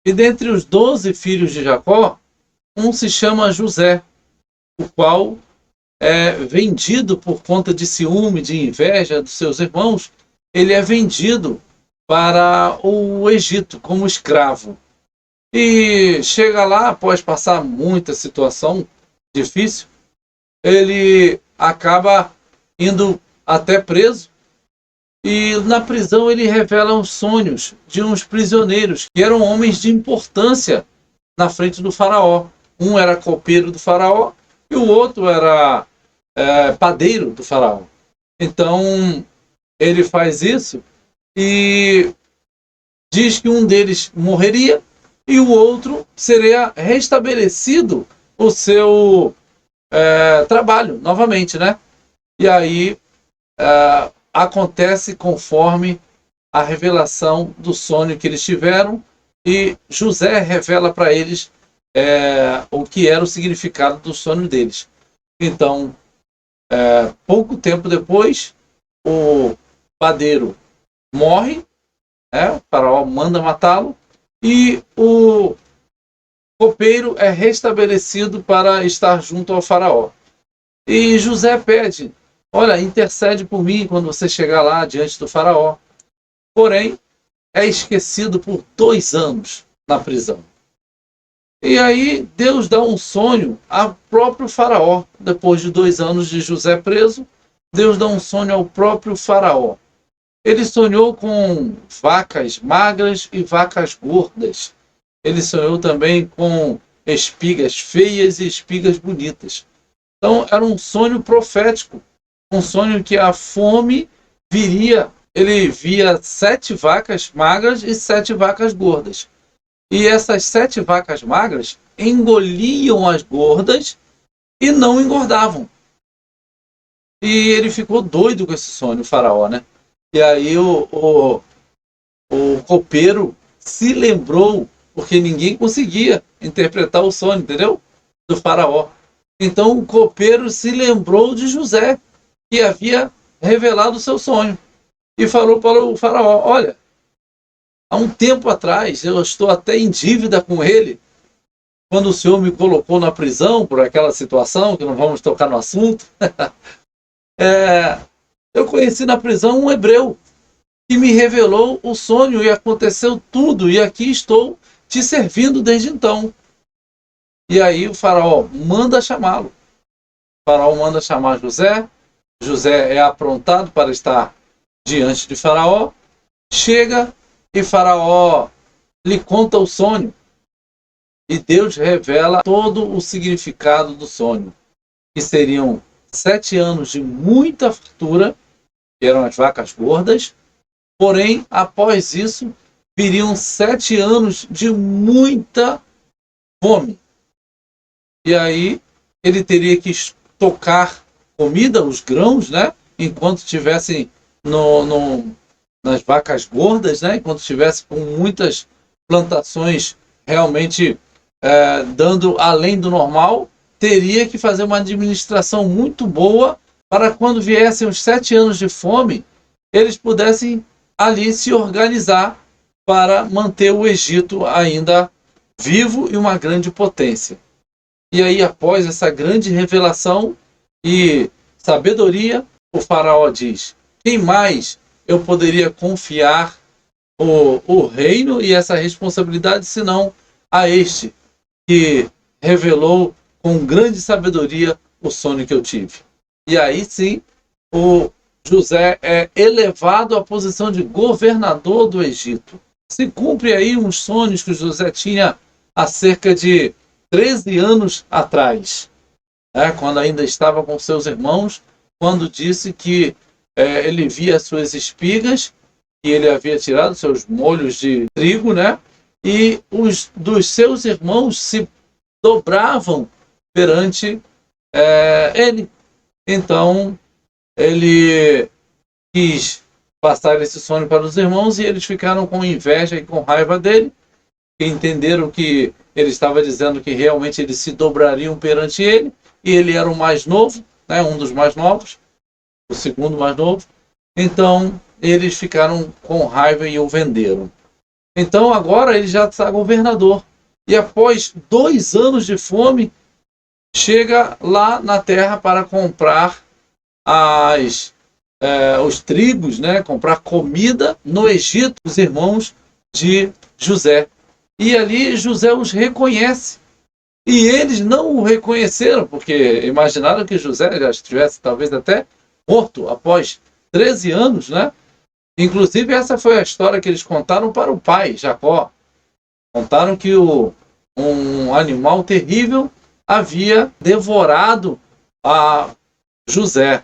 E dentre os 12 filhos de Jacó, um se chama José, o qual é vendido por conta de ciúme, de inveja dos seus irmãos. Ele é vendido para o Egito como escravo. E chega lá, após passar muita situação difícil, ele acaba indo até preso. E na prisão ele revela os sonhos de uns prisioneiros, que eram homens de importância na frente do faraó. Um era copeiro do faraó e o outro era padeiro do faraó. Então ele faz isso e diz que um deles morreria e o outro seria restabelecido o seu trabalho novamente, né? E aí acontece conforme a revelação do sonho que eles tiveram, e José revela para eles o que era o significado do sonho deles. Então, pouco tempo depois, o padeiro morre, o faraó manda matá-lo, e o copeiro é restabelecido para estar junto ao faraó. E José pede: olha, intercede por mim quando você chegar lá diante do faraó. Porém, é esquecido por 2 anos na prisão. E aí Deus dá um sonho ao próprio faraó. Depois de 2 anos de José preso, Deus dá um sonho ao próprio faraó. Ele sonhou com vacas magras e vacas gordas. Ele sonhou também com espigas feias e espigas bonitas. Então era um sonho profético, um sonho que a fome viria. Ele via 7 vacas magras e 7 vacas gordas. E essas 7 vacas magras engoliam as gordas e não engordavam. E ele ficou doido com esse sonho, o faraó, né? E aí o copeiro se lembrou, porque ninguém conseguia interpretar o sonho, entendeu? Do faraó. Então o copeiro se lembrou de José, que havia revelado o seu sonho. E falou para o faraó: olha, há um tempo atrás eu estou até em dívida com ele, quando o senhor me colocou na prisão por aquela situação, que não vamos tocar no assunto. Eu conheci na prisão um hebreu que me revelou o sonho e aconteceu tudo, e aqui estou te servindo desde então. E aí o faraó manda chamá-lo. O faraó manda chamar José. José é aprontado para estar diante de faraó. Chega e faraó lhe conta o sonho. E Deus revela todo o significado do sonho, que seriam 7 anos de muita fartura, que eram as vacas gordas. Porém, após isso, viriam 7 anos de muita fome. E aí ele teria que estocar comida, os grãos, né? Enquanto estivessem nas vacas gordas, né? Enquanto estivesse com muitas plantações realmente dando além do normal, teria que fazer uma administração muito boa para quando viessem os 7 anos de fome, eles pudessem ali se organizar para manter o Egito ainda vivo e uma grande potência. E aí, após essa grande revelação e sabedoria, o faraó diz: quem mais eu poderia confiar o reino e essa responsabilidade, senão a este que revelou com grande sabedoria o sonho que eu tive. E aí sim, o José é elevado à posição de governador do Egito. Se cumpre aí uns sonhos que José tinha há cerca de 13 anos atrás, quando ainda estava com seus irmãos, quando disse que ele via suas espigas, que ele havia tirado seus molhos de trigo, né? E os dos seus irmãos se dobravam perante ele. Então, ele quis passar esse sonho para os irmãos e eles ficaram com inveja e com raiva dele, que entenderam que ele estava dizendo que realmente eles se dobrariam perante ele, e ele era o mais novo, né? Um dos mais novos, o segundo mais novo. Então, eles ficaram com raiva e o venderam. Então agora ele já está governador. E após 2 anos de fome, chega lá na terra para comprar os trigos, né? Comprar comida no Egito, os irmãos de José. E ali José os reconhece. E eles não o reconheceram, porque imaginaram que José já estivesse talvez até morto após 13 anos, né? Inclusive, essa foi a história que eles contaram para o pai, Jacó. Contaram que um animal terrível havia devorado a José.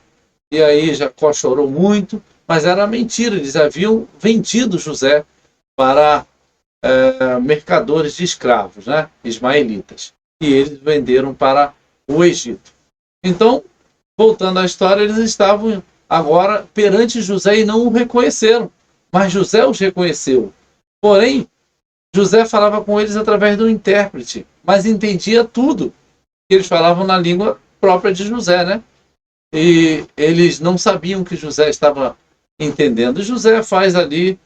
E aí Jacó chorou muito, mas era mentira, eles haviam vendido José para mercadores de escravos, né? Ismaelitas. E eles venderam para o Egito. Então, voltando à história, eles estavam agora perante José e não o reconheceram. Mas José os reconheceu. Porém, José falava com eles através do intérprete, mas entendia tudo. Eles falavam na língua própria de José, né? E eles não sabiam que José estava entendendo. José faz ali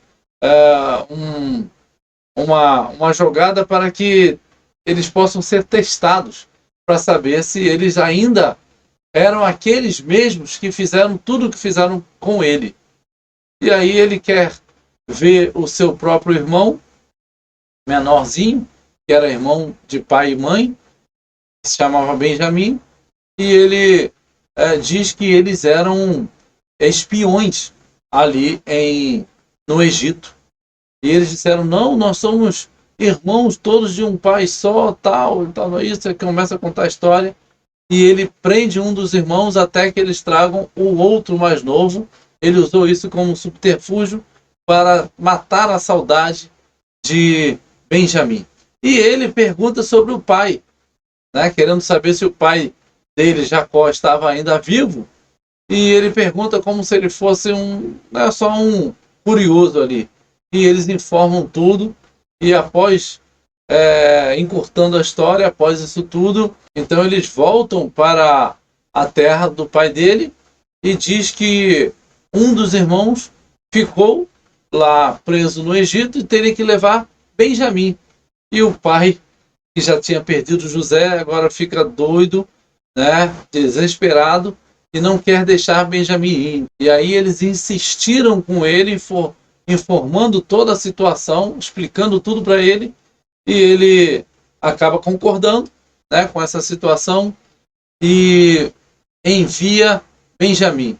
uma jogada para que eles possam ser testados, para saber se eles ainda eram aqueles mesmos que fizeram tudo o que fizeram com ele. E aí ele quer ver o seu próprio irmão, menorzinho, que era irmão de pai e mãe, que se chamava Benjamim, e ele diz que eles eram espiões ali no Egito. E eles disseram, não, nós somos irmãos todos de um pai só, tal, isso, aí começa a contar a história, e ele prende um dos irmãos até que eles tragam o outro mais novo. Ele usou isso como um subterfúgio para matar a saudade de Benjamim. E ele pergunta sobre o pai, né, querendo saber se o pai dele, Jacó, estava ainda vivo, e ele pergunta como se ele fosse só um curioso ali. E eles informam tudo, e após encurtando a história, após isso tudo, então eles voltam para a terra do pai dele e diz que um dos irmãos ficou lá preso no Egito e teria que levar Benjamim. E o pai, que já tinha perdido José, agora fica doido, né, desesperado, e não quer deixar Benjamim ir. E aí eles insistiram com ele, informando toda a situação, explicando tudo para ele, e ele acaba concordando, né, com essa situação e envia Benjamim.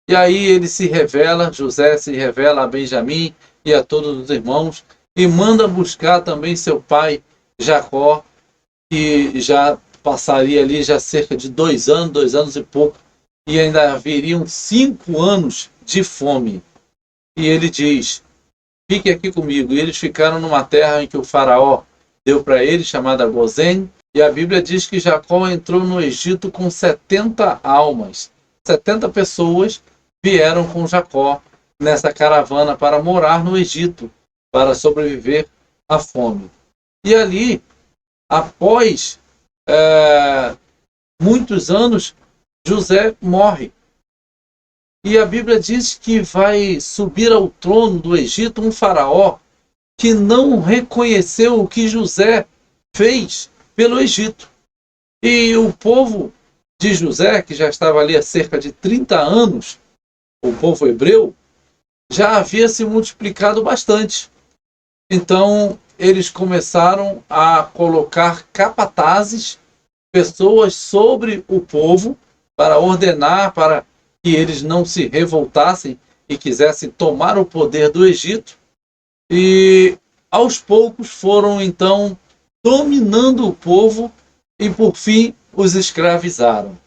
E aí ele se revela, José se revela a Benjamim e a todos os irmãos e manda buscar também seu pai Jacó, que já passaria ali já cerca de 2 anos e pouco, e ainda haveriam 5 anos de fome. E ele diz, fique aqui comigo. E eles ficaram numa terra em que o faraó deu para eles, chamada Gozém. E a Bíblia diz que Jacó entrou no Egito com 70 almas. 70 pessoas vieram com Jacó nessa caravana para morar no Egito, para sobreviver à fome. E ali, após muitos anos, José morre. E a Bíblia diz que vai subir ao trono do Egito um faraó que não reconheceu o que José fez pelo Egito. E o povo de José, que já estava ali há cerca de 30 anos, o povo hebreu, já havia se multiplicado bastante. Então, eles começaram a colocar capatazes, pessoas sobre o povo, para ordenar, para que eles não se revoltassem e quisessem tomar o poder do Egito. E aos poucos foram então dominando o povo e por fim os escravizaram,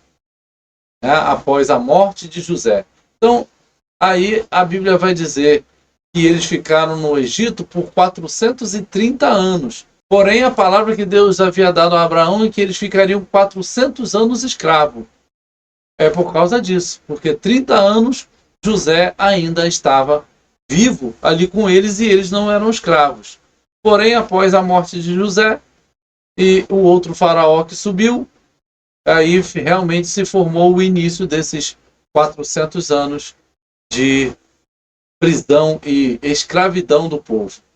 né, após a morte de José. Então aí a Bíblia vai dizer que eles ficaram no Egito por 430 anos. Porém, a palavra que Deus havia dado a Abraão é que eles ficariam 400 anos escravos. É por causa disso, porque 30 anos José ainda estava vivo ali com eles e eles não eram escravos. Porém, após a morte de José e o outro faraó que subiu, aí realmente se formou o início desses 400 anos de prisão e escravidão do povo.